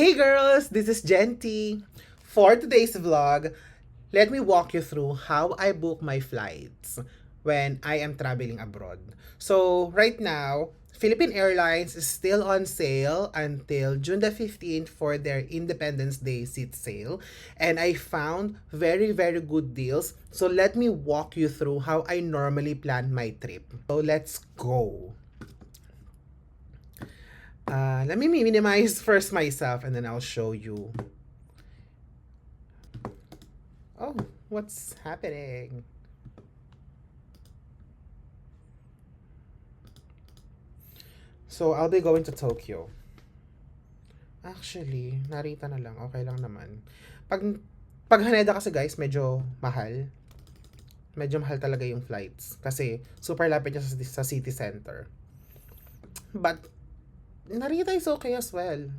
Hey girls, this is Genty. For today's vlog, let me walk you through how I book my flights when I am traveling abroad. So, right now, Philippine Airlines is still on sale until June the 15th for their Independence Day seat sale. And I found very, very good deals. So, let me walk you through how I normally plan my trip. So, let's go. Let me minimize first myself and then I'll show you. Oh, what's happening? So, I'll be going to Tokyo. Actually, narita na lang. Okay lang naman. Pag Haneda kasi guys, medyo mahal. Medyo mahal talaga yung flights. Kasi super lapit niya sa city center. But, Narita is okay as well.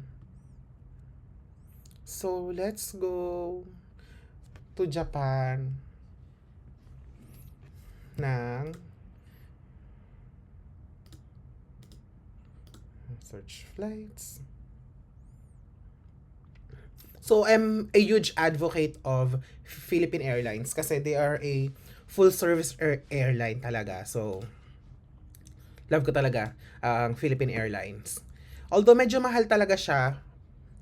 So, let's go to Japan ng search flights. So, I'm a huge advocate of Philippine Airlines kasi they are a full-service airline talaga. So, love ko talaga ang Philippine Airlines. Although medyo mahal talaga siya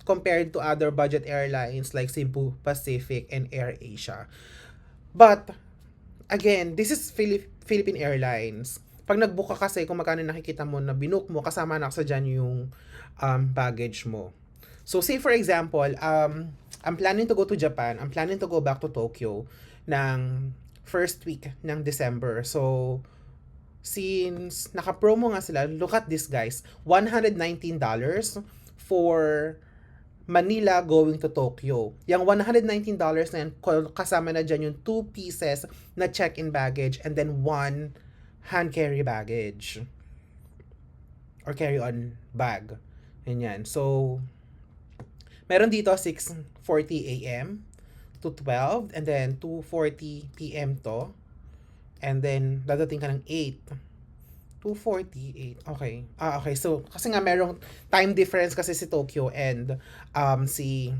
compared to other budget airlines like Cebu Pacific and AirAsia. But, again, this is Philippine Airlines. Pag nag-book ka kasi, kung magkano nakikita mo na binook mo, kasama na sa dyan yung baggage mo. So, say for example, I'm planning to go to Japan. I'm planning to go back to Tokyo ng first week ng December. So, since naka-promo nga sila, look at this guys, $119 for Manila going to Tokyo. Yung $119 na yan, kasama na dyan yung 2 pieces na check-in baggage and then 1 hand carry baggage. Or carry-on bag. Ganyan. So, meron dito 6:40 a.m. to 12 and then 2:40 p.m. to. And then, dadating ka ng 8. 2:48. Okay. Okay. So, kasi nga merong time difference kasi si Tokyo and si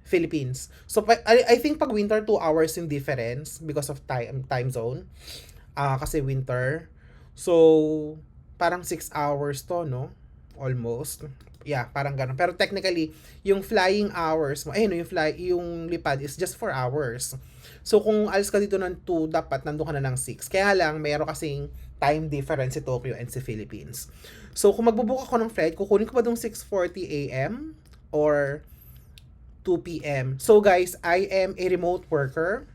Philippines. So, I think pag winter, 2 hours yung difference because of time zone. Kasi winter. So, parang 6 hours to, no? Almost. Yeah, parang ganun. Pero technically, yung flying hours mo, yung lipad is just 4 hours. So, kung alis ka dito ng 2, dapat nandun ka na ng 6. Kaya lang, mayroon kasing time difference si Tokyo and si Philippines. So, kung magbubook ako ng flight, kukunin ko ba dong 6:40 a.m. or 2 p.m.? So, guys, I am a remote worker.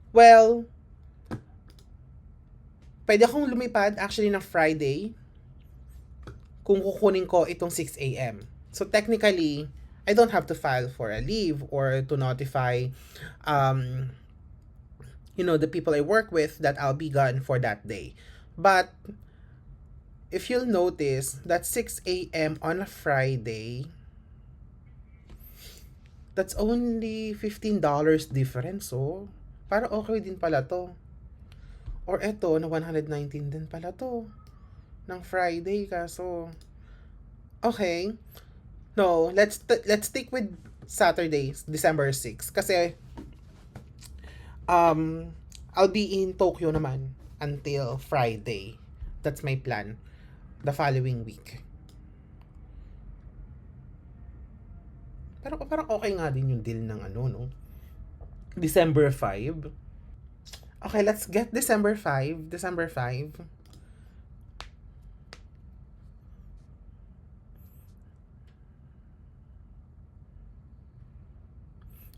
Well, pwede akong lumipad actually ng Friday kung kukunin ko itong 6 a.m. So technically, I don't have to file for a leave or to notify the people I work with that I'll be gone for that day. But if you'll notice that 6 a.m. on a Friday, that's only $15 difference, so para okay din pala to. Or eto, na 119 din pala to ng Friday kaso okay. No, let's stick with Saturday, December 6 kasi I'll be in Tokyo naman until Friday. That's my plan the following week. Pero parang okay nga din yung deal ng no? December 5. Okay, let's get December 5. December 5.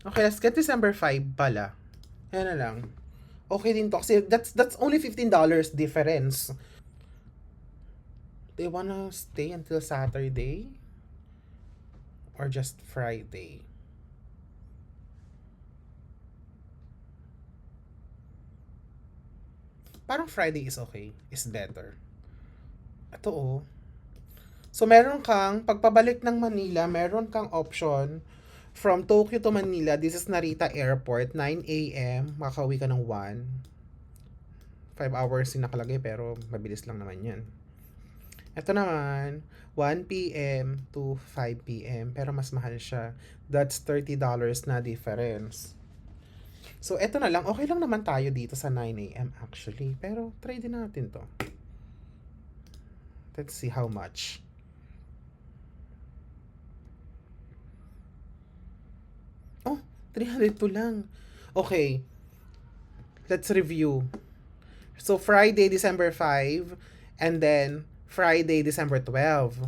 Okay, let's get December 5 pala. Yan na lang. Okay din to kasi that's only $15 difference. They wanna stay until Saturday? Or just Friday? Parang Friday is okay. Is better. Ito oh. So meron kang, pagpabalik ng Manila, meron kang option from Tokyo to Manila. This is Narita Airport, 9 a.m. Makakauwi ka ng 1. 5 hours yung nakalagay pero mabilis lang naman yan. Ito naman, 1 p.m. to 5 p.m. Pero mas mahal siya. That's $30 na difference. So, eto na lang. Okay lang naman tayo dito sa 9 a.m. actually. Pero, try din natin to. Let's see how much. Oh, 302 lang. Okay, let's review. So, Friday, December 5, and then Friday, December 12.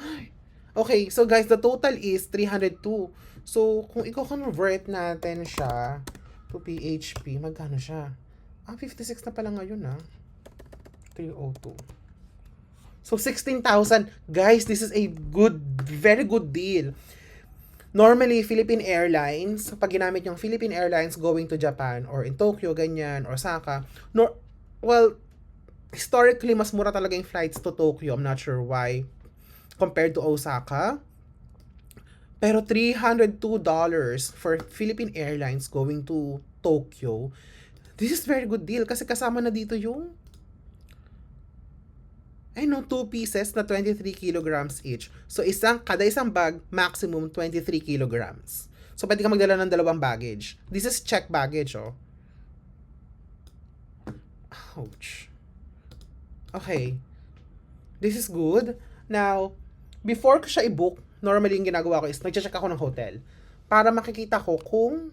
Ay, okay, so guys, the total is 302. So, kung i-convert natin siya to PHP, magkano siya? 56 na pala ngayon 302. So, 16,000. Guys, this is a good, very good deal. Normally, Philippine Airlines, pag ginamit yung Philippine Airlines going to Japan or in Tokyo, ganyan, or Osaka, well, historically, mas mura talaga yung flights to Tokyo. I'm not sure why compared to Osaka. Pero $302 for Philippine Airlines going to Tokyo, this is very good deal kasi kasama na dito yung 2 pieces na 23 kilograms each. So, kada isang bag, maximum 23 kilograms. So, pwede ka magdala ng dalawang baggage. This is check baggage, oh. Ouch. Okay. This is good. Now, before ko siya i-book, normally yung ginagawa ko is nag-check ako ng hotel para makikita ko kung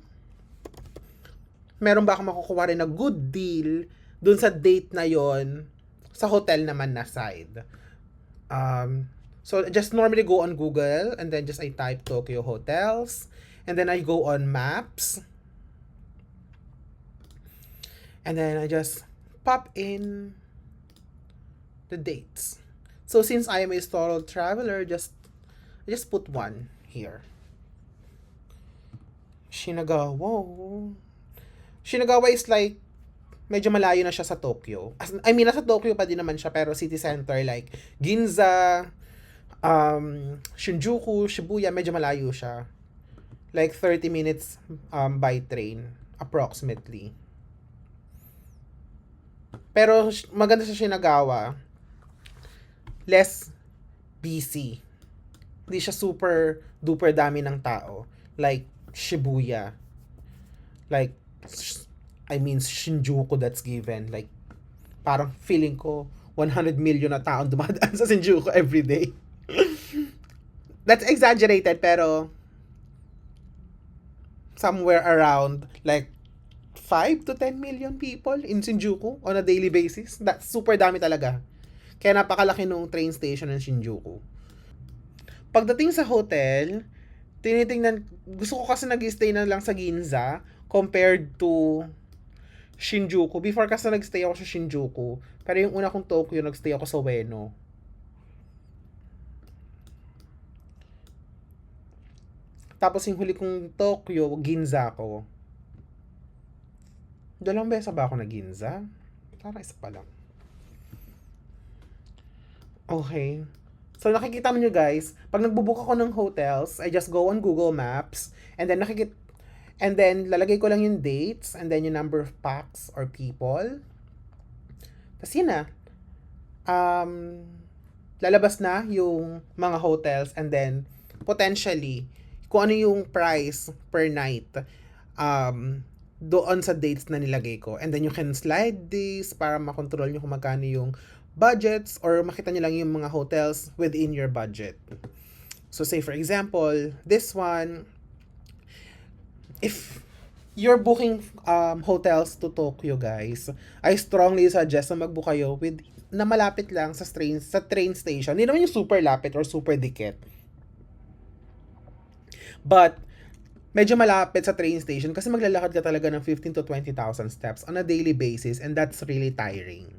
meron ba akong makukuha rin na good deal dun sa date na yon sa hotel naman na side. So, just normally go on Google and then just I type Tokyo hotels and then I go on maps and then I just pop in the dates. So, since I am a solo traveler, just put one here. Shinagawa. Shinagawa is like medyo malayo na siya sa Tokyo. Nasa Tokyo pa din naman siya, pero city center like Ginza, Shinjuku, Shibuya, medyo malayo siya. Like 30 minutes by train, approximately. Pero maganda sa Shinagawa. Less busy. Hindi siya super duper dami ng tao. Like Shibuya. Like Shinjuku, that's given. Like, parang feeling ko, 100 million na taong dumadaan sa Shinjuku every day. That's exaggerated, pero somewhere around, like, 5 to 10 million people in Shinjuku on a daily basis. That's super dami talaga. Kaya napakalaki nung train station ng Shinjuku. Pagdating sa hotel, gusto ko kasi nag-stay na lang sa Ginza compared to Shinjuku. Before kasi nagstay ako sa Shinjuku. Pero yung una kong Tokyo, nagstay ako sa Ueno. Tapos yung huli kong Tokyo, Ginza ako. 2 beses ba ako na Ginza? Parang isa pa lang. Okay. So nakikita mo nyo guys, pag nagbubook ako ng hotels, I just go on Google Maps, and then lalagay ko lang yung dates, and then yung number of packs or people. Tapos yun na. Lalabas na yung mga hotels, and then potentially, kung ano yung price per night, doon sa dates na nilagay ko. And then you can slide this para makontrol nyo kung magkano yung budgets, or makita nyo lang yung mga hotels within your budget. So say for example, this one, if you're booking hotels to Tokyo guys, I strongly suggest na magbook kayo na malapit lang sa train station. Hindi naman yung super lapit or super dikit. But medyo malapit sa train station kasi maglalakad ka talaga ng 15 to 20,000 steps on a daily basis, and that's really tiring.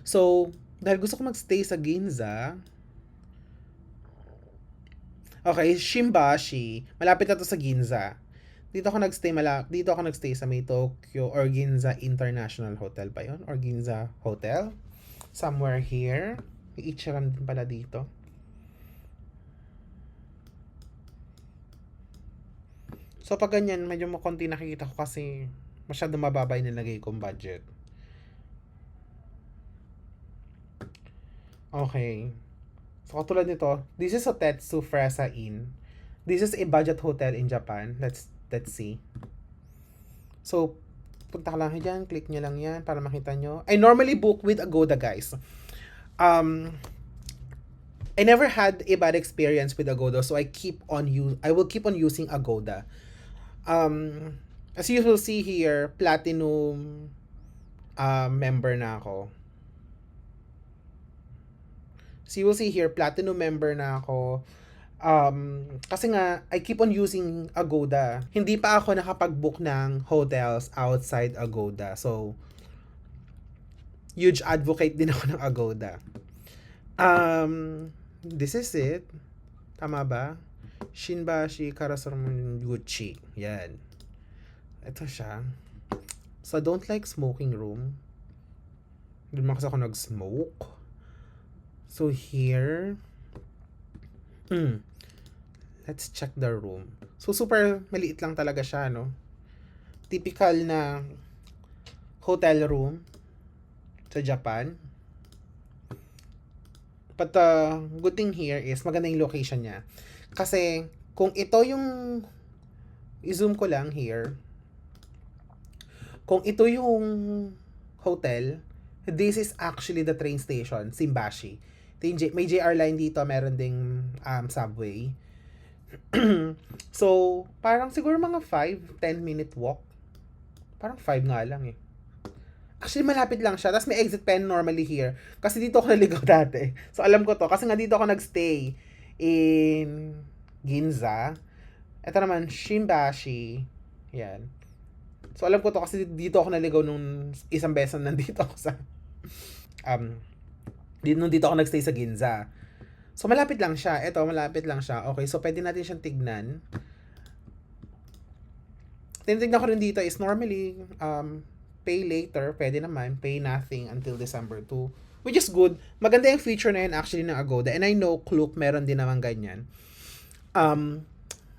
So, dahil gusto ko magstay sa Ginza, okay, Shimbashi, malapit na to sa Ginza. Dito ako nagstay sa may Tokyo or Ginza International Hotel ba yun? Or Ginza Hotel? Somewhere here. May Ichiran din pala dito. So, pag ganyan, medyo konti nakikita ko kasi masyado mababa yung nilagay kong budget. Okay. So, katulad nito, this is Otetsu Fresa Inn. This is a budget hotel in Japan. Let's see. So, punta ka lang dyan, click nyo lang yan para makita nyo. I normally book with Agoda, guys. Um, I never had a bad experience with Agoda, so I will keep on using Agoda. As you will see here, platinum member na ako. So you will see here, platinum member na ako. Kasi nga, I keep on using Agoda. Hindi pa ako nakapag-book ng hotels outside Agoda. So, huge advocate din ako ng Agoda. This is it. Tama ba? Shinbashi Karasuraman Gucci. Yan. Ito siya. So, I don't like smoking room. Doon man kasi ako nag-smoke. So, here. Let's check the room. So, super maliit lang talaga siya, no? Typical na hotel room sa Japan. But the good thing here is maganda yung location niya. Kasi, kung ito yung i-zoom ko lang here, kung ito yung hotel, this is actually the train station, Shimbashi. May JR line dito, meron ding subway. So, parang siguro mga 5-10 minute walk. Parang 5 nga lang eh. Actually, malapit lang siya. Tapos may exit pen normally here. Kasi dito ako naligaw dati. So, alam ko to. Kasi nga dito ako nagstay in Ginza. Ito naman, Shimbashi. Yan. So, alam ko to kasi dito ako naligaw nung isang beses nandito ako sa dito ako nagstay sa Ginza. So, malapit lang siya. Ito, malapit lang siya. Okay, so pwede natin siyang tignan. Tinitignan ko rin dito is normally pay later. Pwede naman. Pay nothing until December 2. Which is good. Maganda yung feature na yun actually ng Agoda. And I know Klook meron din naman ganyan.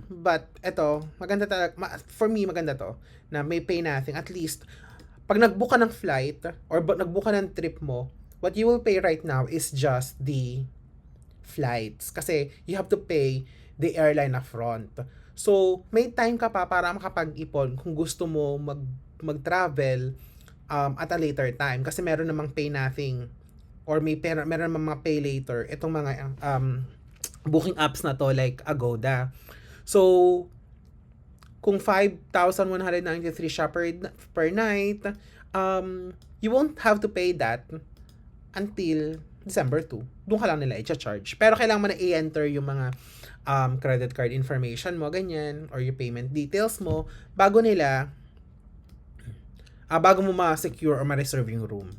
But, ito, maganda talaga. For me, maganda to. Na may pay nothing. At least, pag nag-book ka ng flight or nag-book ka ng trip mo, what you will pay right now is just the flights. Kasi you have to pay the airline upfront. So, may time ka pa para makapag-ipon kung gusto mo mag-travel at a later time. Kasi meron namang pay nothing or meron namang mga pay later. Itong mga booking apps na to like Agoda. So, kung 5,193 siya per night, you won't have to pay that until December 2. Doon ka lang nila i-charge. Pero kailangan mo na i-enter yung mga credit card information mo, ganyan, or yung payment details mo, bago mo ma-secure or ma-reserve yung room.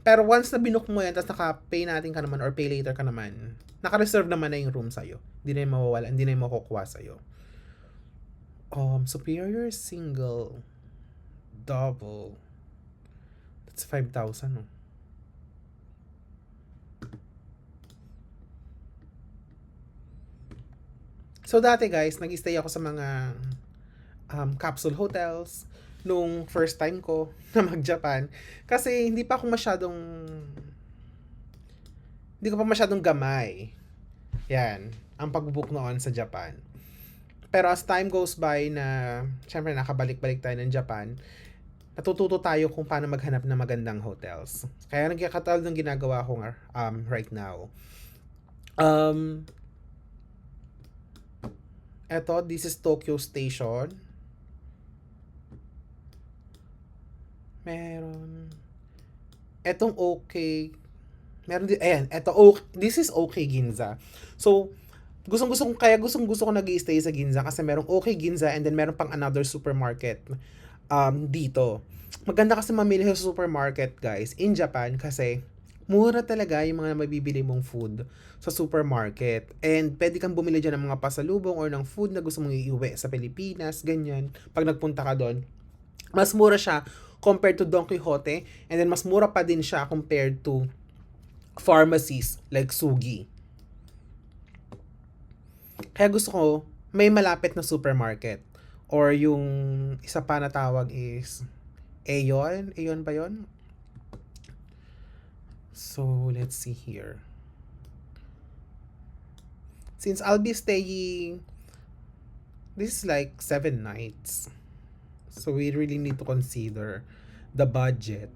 Pero once na binook mo yan, tapos naka-pay natin ka naman or pay later ka naman, naka-reserve naman na yung room sa'yo. Hindi na yung mawawala, hindi na yung makukuha sa'yo. Superior single double. That's 5,000, no? So, dati guys, nag-stay ako sa mga capsule hotels nung first time ko na mag-Japan. Kasi hindi ko pa masyadong gamay. Yan, ang pag-book noon sa Japan. Pero as time goes by na, syempre nakabalik-balik tayo ng Japan, natututo tayo kung paano maghanap ng magandang hotels. Kaya nagkakatawag ng ginagawa ko right now. This is Tokyo Station. Meron. Etong okay. Meron din, ayan, this is okay Ginza. So, gustong-gusto ko nag-i-stay sa Ginza kasi merong okay Ginza and then meron pang another supermarket dito. Maganda kasi mamili sa supermarket, guys, in Japan kasi mura talaga yung mga mabibili mong food sa supermarket. And pwede kang bumili dyan ng mga pasalubong or ng food na gusto mong iuwi sa Pilipinas, ganyan. Pag nagpunta ka doon, mas mura siya compared to Don Quixote and then mas mura pa din siya compared to pharmacies like Sugi. Kaya gusto ko may malapit na supermarket or yung isa pa na tawag is Aeon ba yon? So, let's see here. Since I'll be staying, this is like 7 nights. So, we really need to consider the budget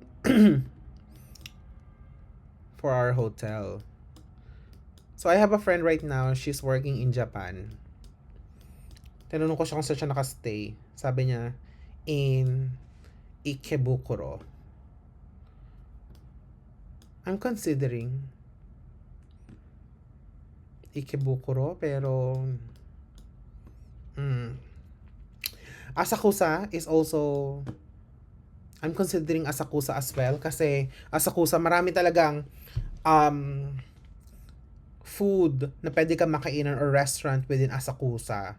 for our hotel. So, I have a friend right now. She's working in Japan. Tinanong ko siya kung saan siya nakastay. Sabi niya, in Ikebukuro. I'm considering Ikebukuro, pero mm, Asakusa is also, I'm considering Asakusa as well kasi Asakusa marami talagang um, food na pwede kang makainan or restaurant within Asakusa.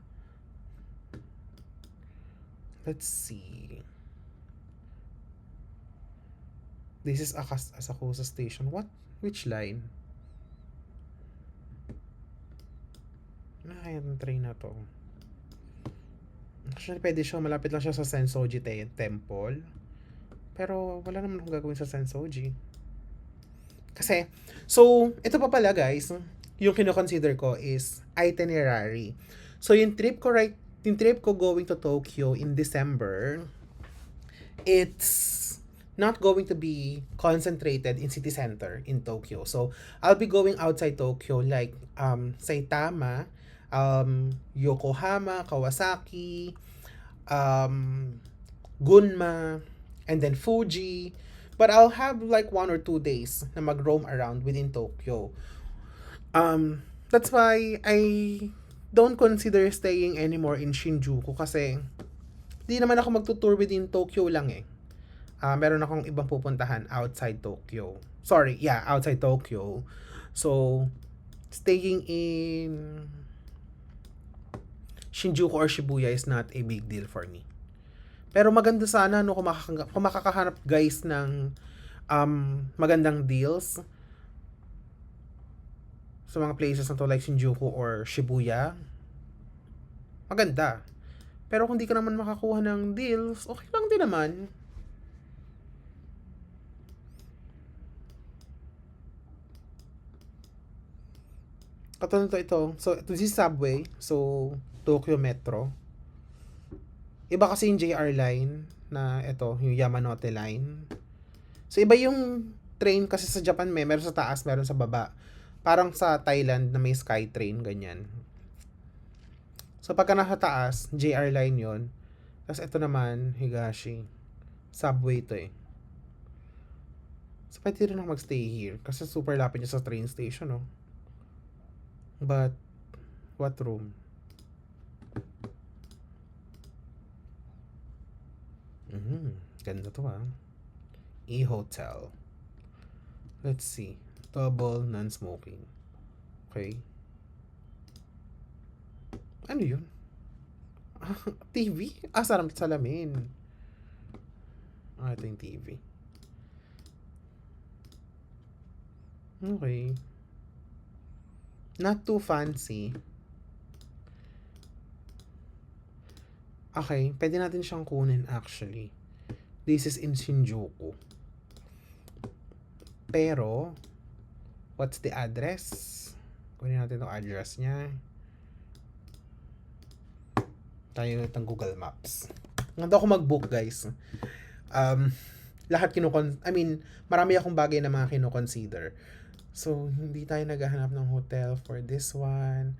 Let's see. This is Asakusa Station. What? Which line? Ano kaya yung train na to? Actually, pwede siya. Malapit lang siya sa Sensoji Temple. Pero wala naman akong gagawin sa Sensoji. Kasi, so, ito pa pala guys, yung kino-consider ko is itinerary. So, yung trip ko going to Tokyo in December, it's not going to be concentrated in city center in Tokyo. So, I'll be going outside Tokyo like Saitama, Yokohama, Kawasaki, Gunma, and then Fuji. But I'll have like 1 or 2 days na mag-roam around within Tokyo. That's why I don't consider staying anymore in Shinjuku kasi di naman ako magtutour within Tokyo lang eh. Meron akong ibang pupuntahan outside Tokyo. Sorry, yeah, outside Tokyo. So, staying in Shinjuku or Shibuya is not a big deal for me. Pero maganda sana no kung makakahanap guys ng magandang deals sa mga places na to like Shinjuku or Shibuya. Maganda. Pero kung di ka naman makakuha ng deals, okay lang din naman. Katulad ito. So, this is subway. So, Tokyo Metro. Iba kasi yung JR line na ito, yung Yamanote line. So, iba yung train kasi sa Japan meron sa taas, meron sa baba. Parang sa Thailand na may Skytrain, ganyan. So, pagka nasa taas, JR line yon. Tapos ito naman, Higashi. Subway to eh. So, pwede rin ako magstay here. Kasi super lapit niya sa train station, no? But, what room? Ganda to ah. E-Hotel. Let's see. Double non-smoking. Okay. Ano yun? TV? Salamin. Ito yung TV. Okay. Not too fancy. Okay, pwede natin siyang kunin actually. This is in Shinjuku. Pero, what's the address? Kunin natin itong address niya. Tayo itong Google Maps. Nanda ako mag-book guys. Lahat marami akong bagay na mga kino-consider. So, hindi tayo naghahanap ng hotel for this one.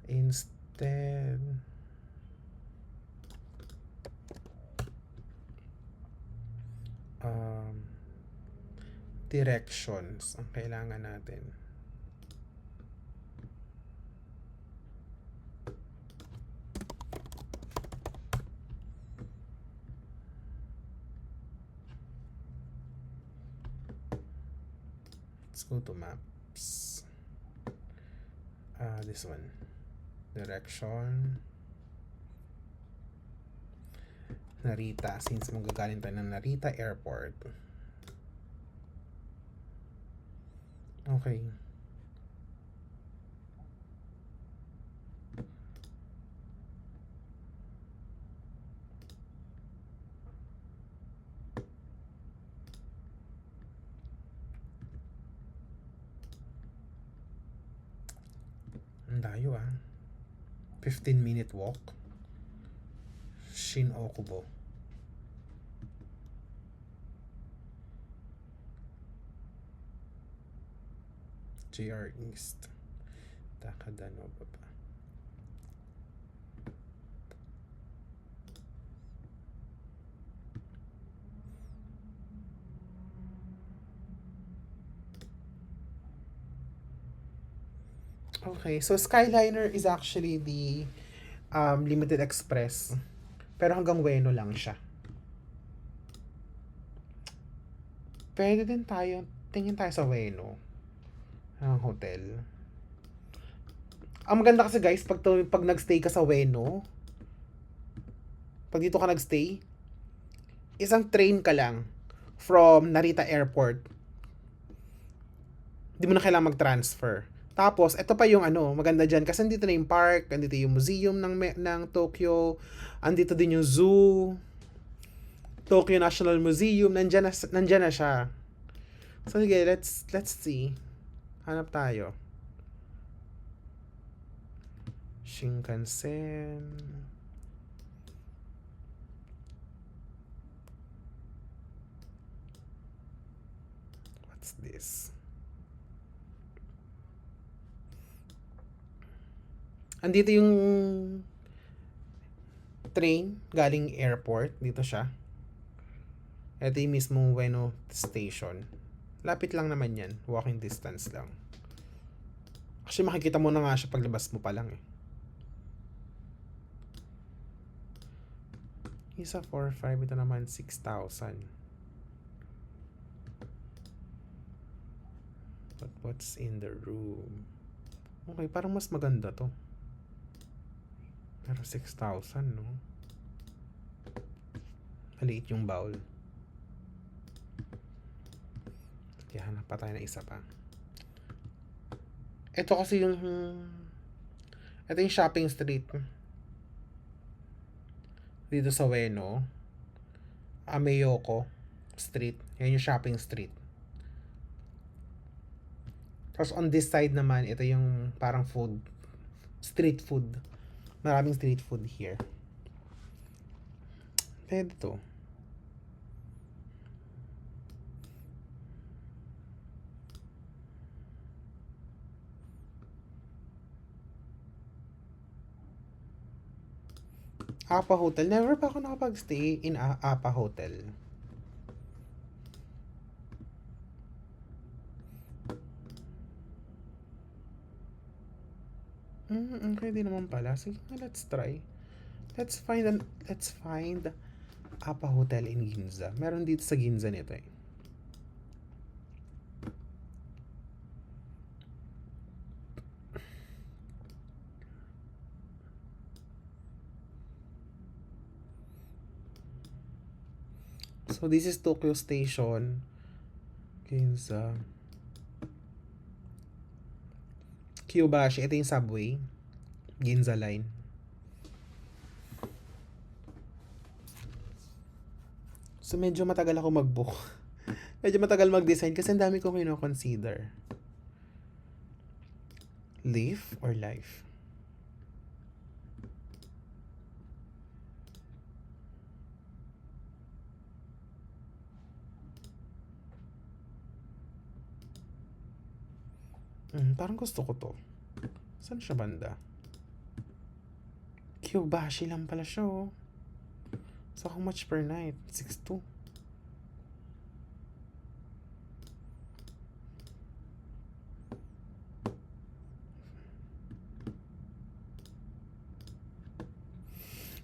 Instead, directions ang kailangan natin. Let's go to maps. This one. Direction. Narita. Since magagaling tayo ng Narita Airport. Okay. Ang layo 15-minute walk. Shin Okubo. JR East. Takadanova pa. Okay, so Skyliner is actually the limited express. Pero hanggang Ueno lang siya. Pwede din tayo, tingin tayo sa Ueno. Ang hotel. Ang maganda kasi guys, pag nagstay ka sa Ueno, pag dito ka nagstay, isang train ka lang from Narita Airport. Di mo na kailangan mag-transfer. Tapos, ito pa yung maganda dyan. Kasi andito na yung park, andito yung museum ng Tokyo, andito din yung zoo, Tokyo National Museum, nandyan na siya. So, sige, let's see. Hanap tayo. Shinkansen. What's this? Andito yung train galing airport. Dito siya. Ito yung mismong Ueno Station. Lapit lang naman yan. Walking distance lang. Actually, makikita mo na nga siya paglabas mo pa lang eh. Isa 4-5. Ito naman 6,000. But what's in the room? Okay, parang mas maganda to. Pero 6,000, no? Maliit yung bowl. Sige, hanap pa tayo na isa pa. Ito kasi yung... Ito yung shopping street. Dito sa Ueno. Ameyoko Street. Yan yung shopping street. Tapos on this side naman, ito yung parang food. Street food. Maraming street food here. Pwede to. Apa Hotel. Never pa ako nakapag-stay in Apa Hotel. Okay, di naman pala. Sige, let's try. Let's find Apa Hotel in Ginza. Meron dito sa Ginza nito eh. So this is Tokyo Station. Ginza. Kyobashi. Ito yung subway. Ginza Line. So medyo matagal ako mag-book. Medyo matagal mag-design kasi ang dami ko kino-consider. Live or life? Parang gusto ko to. Saan siya banda? Kyobashi lang pala siya oh. So how much per night? 6,200.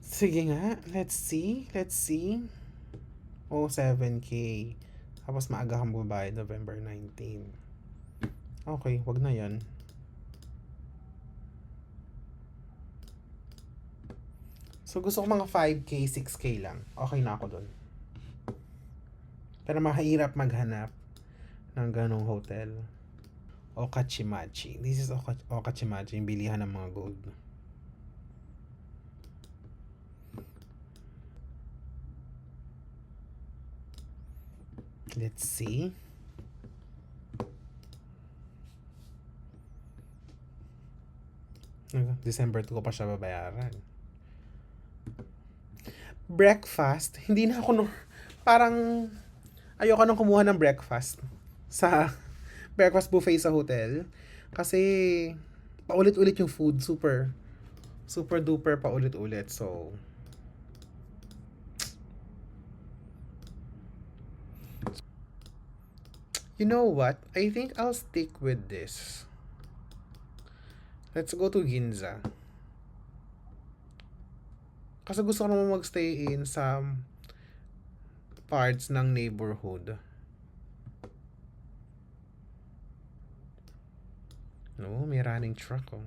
Sige nga, let's see. Oh, 7K. Tapos maaga kang bumayad November 19. Okay, wag na yan. So gusto ko mga 5K, 6K lang. Okay na ako dun. Pero mahirap maghanap ng ganong hotel. Okachimachi. This is Okachimachi, yung bilihan ng mga gold. Let's see. December 2 ko pa siya babayaran. Breakfast, hindi na ako parang ayoko nang kumuha ng breakfast sa breakfast buffet sa hotel. Kasi paulit-ulit yung food, super super duper paulit-ulit. So you know what? I think I'll stick with this. Let's go to Ginza. Kasi gusto ko naman magstay in sa parts ng neighborhood. No, may running truck oh.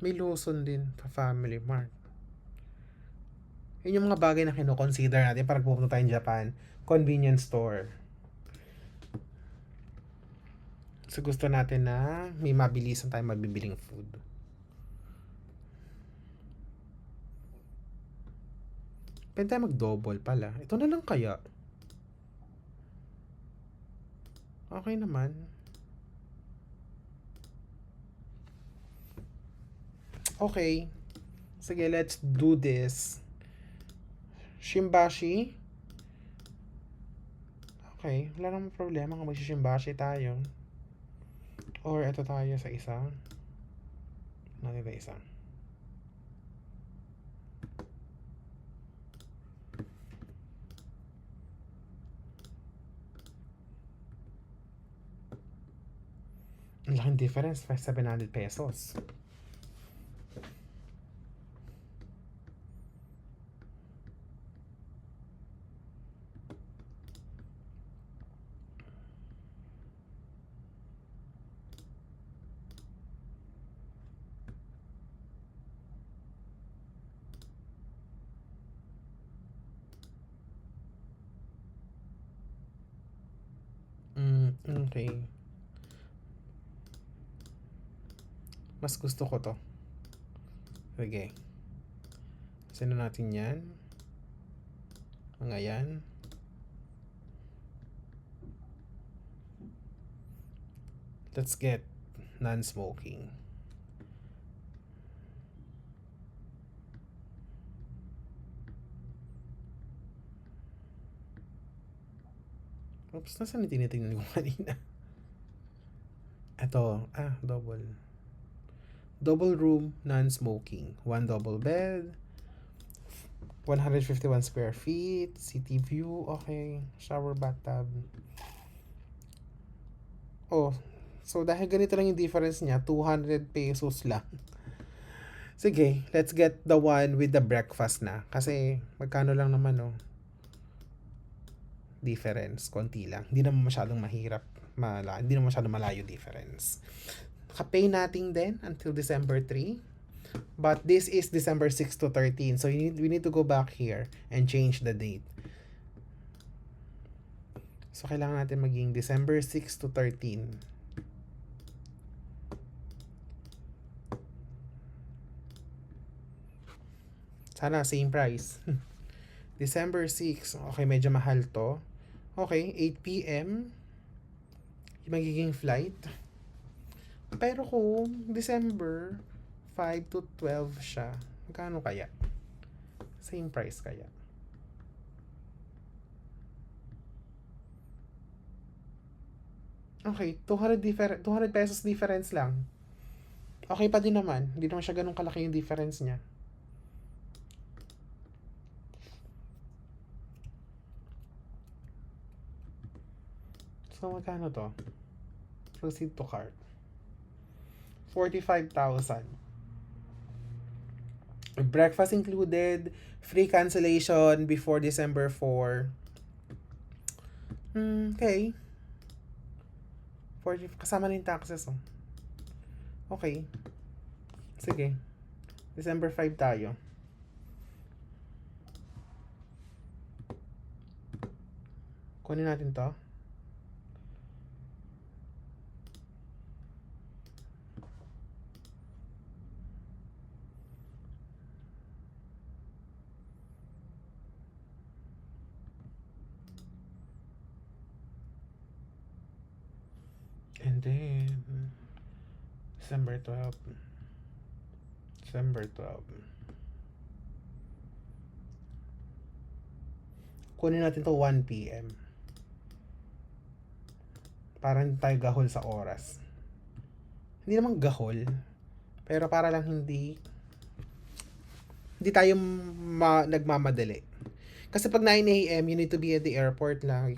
May Lawson din pa Family Mart. Yun yung mga bagay na kino-consider natin para pupunta tayong Japan. Convenience store. So gusto natin na may mabilisan tayong mabibiling food. Pwede tayo mag-double pala. Ito na lang kaya. Okay naman. Okay. Sige, let's do this. Shimbashi. Okay, wala namang problema kung mag-shimbashi tayo. Or ito tayo sa isa. Natin ba isa? Ang laking difference, 700 pesos. Okay. Mas gusto ko to. Sige. Sino natin yan? Mga yan. Let's get non-smoking. Oops, nasaan yung tinitingnan ko kanina? Ito, double. Double room, non-smoking. 1 double bed. 151 square feet. City view, okay. Shower, bathtub. Oh, so dahil ganito lang yung difference niya, 200 pesos lang. Sige, let's get the one with the breakfast na. Kasi magkano lang naman, oh. Difference, konti lang. Hindi naman masyadong mahirap. Hindi naman masyadong malayo difference. Kapay natin din until December 3. But this is December 6 to 13. So we need to go back here and change the date. So kailangan natin maging December 6 to 13. Sana same price. December 6. Okay, medyo mahal to. Okay, 8 p.m. magiging flight. Pero kung December 5 to 12 siya, magkano kaya? Same price kaya? Okay, 200 pesos difference lang. Okay pa din naman. Hindi naman siya ganun kalaki yung difference niya. So, magkano to? Proceed to cart. 45,000. Breakfast included. Free cancellation before December 4. Okay. 40, kasama na yung taxes, oh. Okay. Sige. December 5 tayo. Kunin natin to. And then, December 12. December 12. Kunin natin to 1 p.m. Para hindi tayo gahol sa oras. Hindi naman gahol. Pero para lang hindi tayo nagmamadali. Kasi pag 9 a.m., you need to be at the airport lang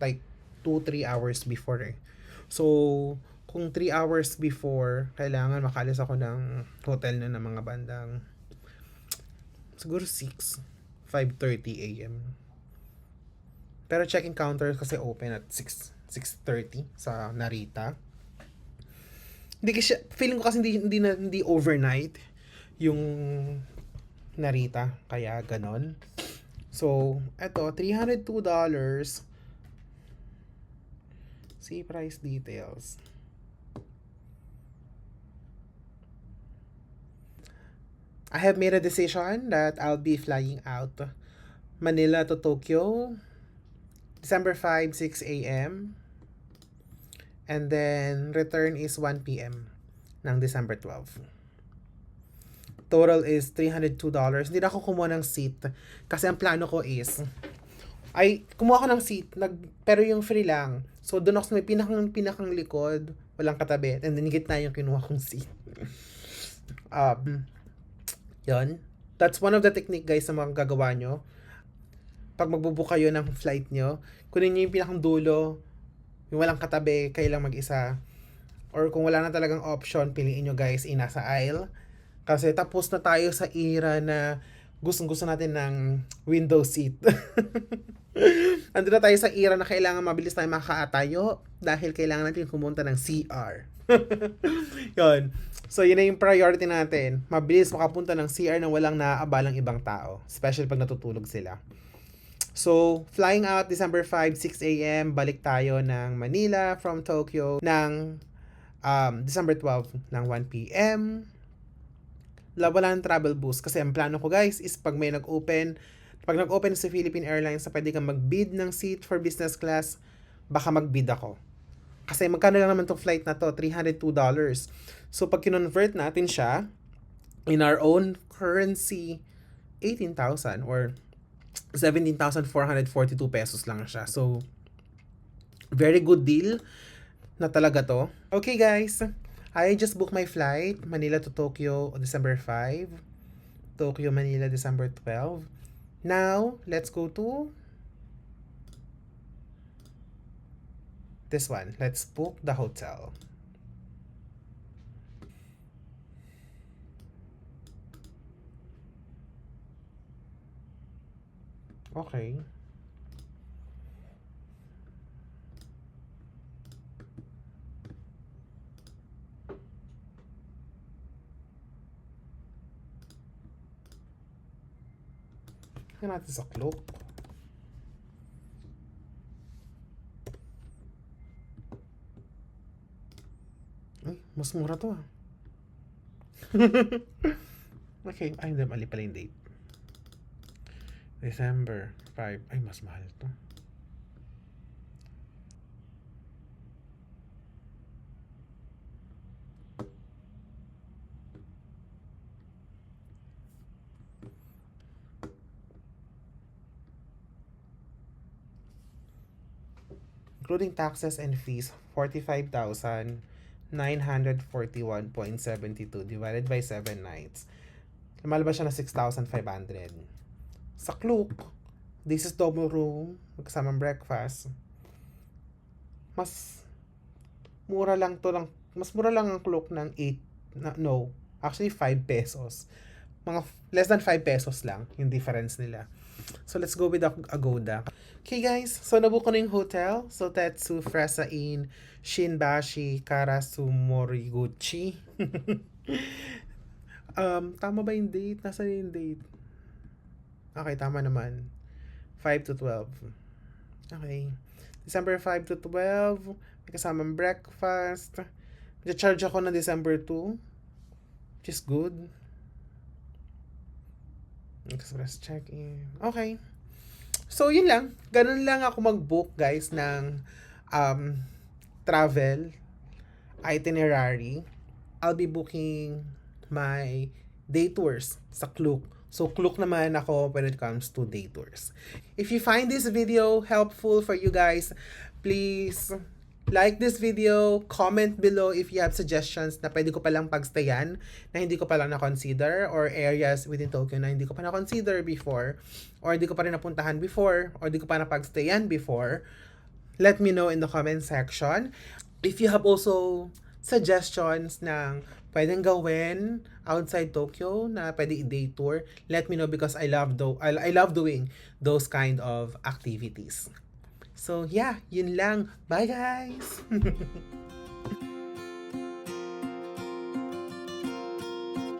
like 2-3 hours before eh. So, kung 3 hours before, kailangan makalis ako ng hotel na ng mga bandang siguro 5:30 a.m. Pero check-in counters kasi open at 6:30 sa Narita. Hindi kasi feeling ko kasi hindi overnight yung Narita, kaya ganon. So, eto, $302. See price details. I have made a decision that I'll be flying out Manila to Tokyo December 5, 6 a.m. And then return is 1 p.m. ng December 12. Total is $302. Hindi na ako kumuha ng seat kasi ang plano ko is kumuha ko ng seat, pero yung free lang. So, doon ako sa may pinakang likod, walang katabi, and then gitna yung kinuha kong seat. Yun. That's one of the technique, guys, na mga gagawa nyo. Pag magbubook kayo ng flight nyo, kunin nyo yung pinakang dulo, yung walang katabi, kayo lang mag-isa. Or kung wala na talagang option, piliin nyo, guys, nasa aisle. Kasi tapos na tayo sa era na gustong-gusto natin ng window seat. Andun na tayo sa era na kailangan mabilis tayo makakaatayo dahil kailangan natin kumunta ng CR. Yun. So, yun na yung priority natin. Mabilis makapunta ng CR na walang naaabalang ibang tao. Especially pag natutulog sila. So, flying out December 5, 6 a.m. Balik tayo ng Manila from Tokyo ng December 12 ng 1 p.m. Wala ng travel boost. Kasi ang plano ko, guys, is pag nag-open sa Philippine Airlines na pwede kang mag-bid ng seat for business class, baka mag-bid ako. Kasi magkano lang naman itong flight na to? $302. So, pag kinonvert natin siya, in our own currency, 18,000 or 17,442 pesos lang siya. So, very good deal na talaga to. Okay, guys. I just booked my flight, Manila to Tokyo, December 5. Tokyo, Manila, December 12. Now, let's go to this one. Let's book the hotel. Okay. Tingnan natin sa Klook. Ay, mas mura to ah. Okay, ay hindi, mali pala yung date. December 5. Ay, mas mahal to. Including taxes and fees, 45,941.72 divided by 7 nights. Lumalabas siya na 6,500. Sa Klook, this is double room, magkasamang breakfast. Mas mura lang ang Klook ng 5 pesos. Mga less than 5 pesos lang yung difference nila. So, let's go with Agoda. Okay, guys. So, nabook ko na yung hotel. So, Tetsu Fresa Inn, Shinbashi, Karasu Moriguchi. Tama ba yung date? Nasaan yung date? Okay, tama naman. 5 to 12. Okay. December 5 to 12. May kasamang breakfast. May-charge ako na December 2. Which is good. Express check-in. Okay. So, yun lang. Ganun lang ako mag-book, guys, ng travel itinerary, I'll be booking my day tours sa Klook. So, Klook naman ako when it comes to day tours. If you find this video helpful for you guys, please like this video, comment below if you have suggestions na pwede ko palang pagstayan na hindi ko palang na-consider, or areas within Tokyo na hindi ko pa na-consider before, or hindi ko pa rin napuntahan before, or hindi ko pa na-pagstayan before. Let me know in the comment section. If you have also suggestions ng pwedeng gawin outside Tokyo na pwede i-day tour, let me know because I love doing those kind of activities. So yeah, yun lang. Bye guys!